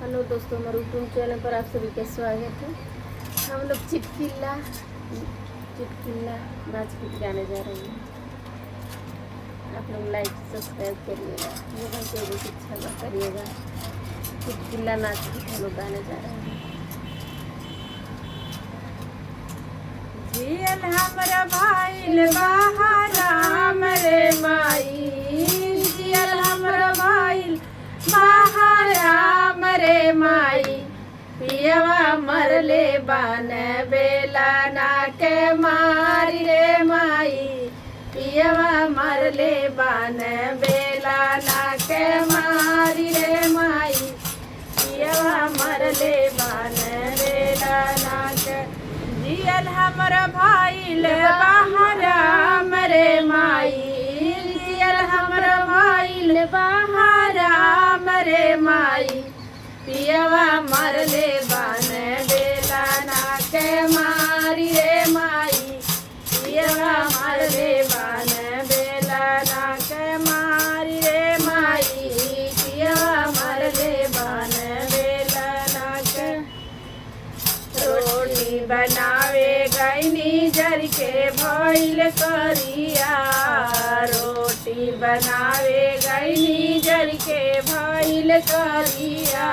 Hello दोस्तों, हमारे YouTube channel पर आप सभी का स्वागत है। हम लोग चिटकिला नाच गाने जा रहे हैं। आप लोग लाइक सब्सक्राइब करिएगा, मेरा वीडियो अच्छा करिएगा। चिटकिला नाच हम लोग गाने जा रहे हैं। जियल हमरा भाईल बहाराम रे माई, जियल हमरा भाईल बहाराम रे माई, पियवा मरले बान बेला ना के मारी रे माई, पियवा मरले बान बेला ना के मारी रे माई, पियवा मरले बान बेला ना के। जियल हमर भाईल बहाराम रे माई, जियल हमर भाईल बहाराम रे माई, पियवा मरले बान बेला ना के मारी रे माई, पियवा मरले बान बेला ना के मारी रे माई, पियवा मरले बान बेला ना के। रोटी बनावे गईनी जर के भइल करिया, रोटी बनावे गईनी जर के भइल करिया,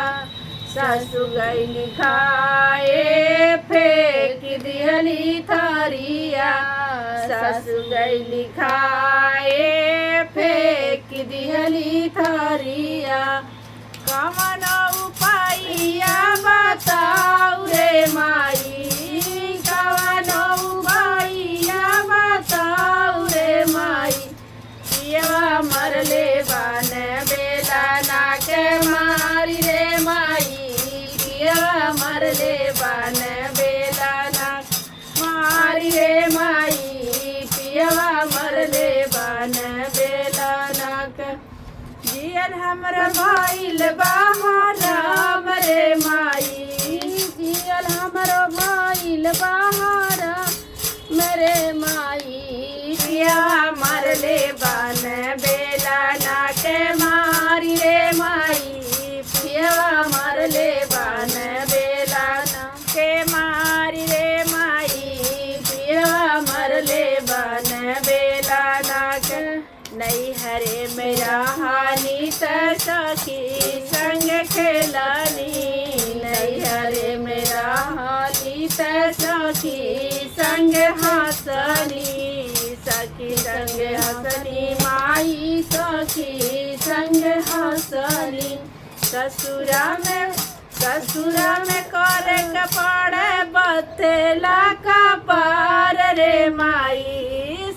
सासु गईली खाए फेंक दिहली थरिया, सासु गईली खाए फेंक दिहली थरिया, कमन उपाइया बताऊ रे माई, कवन उपाइया बताऊ रे माई, पियवा मरले बान बेला ना के मारी रे माई, पियवा मरले बान बेला ना मारी रे माई, पियवा मरले बान बेला ना के। जियल हमरा भाईल बहाराम रे माई, जियल हमरा भाईल बहाराम रे माई, पियवा मरले बान बेला ना के मारी रे माई, पियवा मरले बान बेला ना के मारी रे माई, पियवा मरले बान बेला ना के। नैहरे मेरा हानि सखी संग खेलानी, नैहरे मेरा हानि सखी संग हंसनी, सखी संग हंसनी माई सखी संग हंसनी, ससुरा में करे कपड़े बतेला का पार रे माई,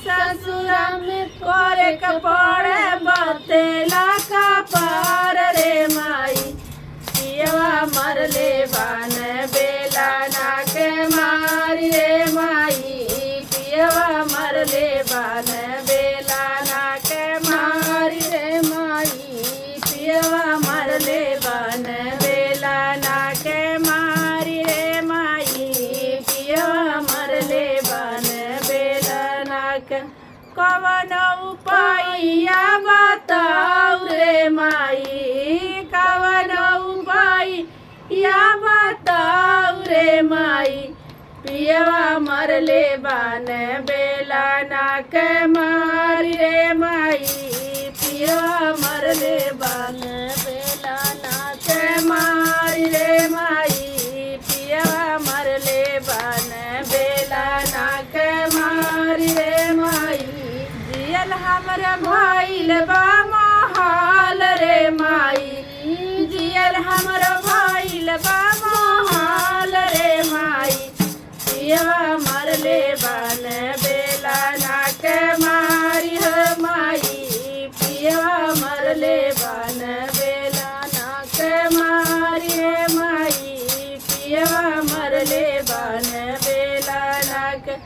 ससुरा में करे कपड़े बतेला का पार रे माई, पियवा मरले बान बेला ना के मारी रे माई, पियवा मरले बान बेला ना के मारी रे माई, पियवा मरले बान बेला ना के मारी रे माई, पियवा मरले बान बेला ना के। कवन उपाइया बताऊ रे माई, कवन उपाइया बताऊ रे माई, पियवा मरले बान बेला ना के मारी रे माई, पियवा मरले बान बेला ना के मारी रे माई, पियवा मरले बान बेला ना के मारी रे माई। जियल हमर भाईल बा महाल रे माई, जियल हमर भाईल बा महाल रे माई, पियवा मरले बान बेला ना के मारी हो माई, पियवा मरले बान बेला ना के मारी रे माई, पियवा मरले बान बेला ना के।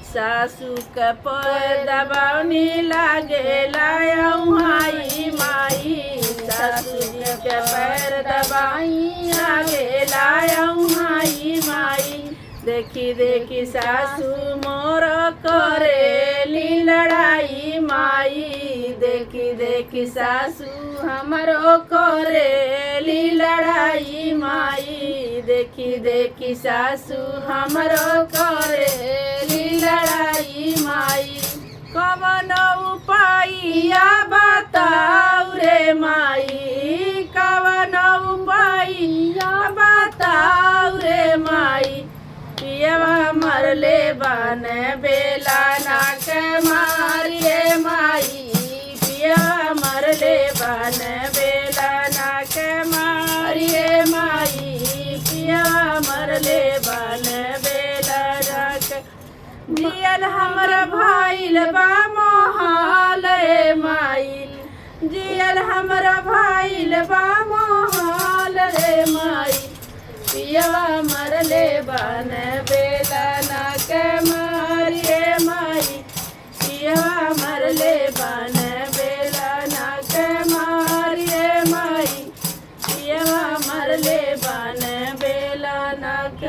सासू के पर दबावनी लागे लायऊ हाई माई, सासू के पैर दबाई लागे लायऊ हाई माई, देखी देखी सासू मोर करेली लड़ाई माई, देखी देखी सासू हमरो करेली लड़ाई माई, देखी देखी सासू हमरो करेली लड़ाई माई। कवन उपाइया बताऊ रे माई, कवन उपाइया बताऊ रे माई। पियवा मरले बन बेला नाक मारी रे माई, पियवा मरले बन बेला नाक मारी रे माई, पियवा मरले बन बेला नाक। जियल हमर भाईल बा मोहाल रे माई, जियल हमर भाईल बा मोहाल रे माई। पियवा मरले बन बेला नाक मारी रे माई, पियवा मरले बन बेला नाक मारी रे माई, पियवा मरले बन बेला नाक।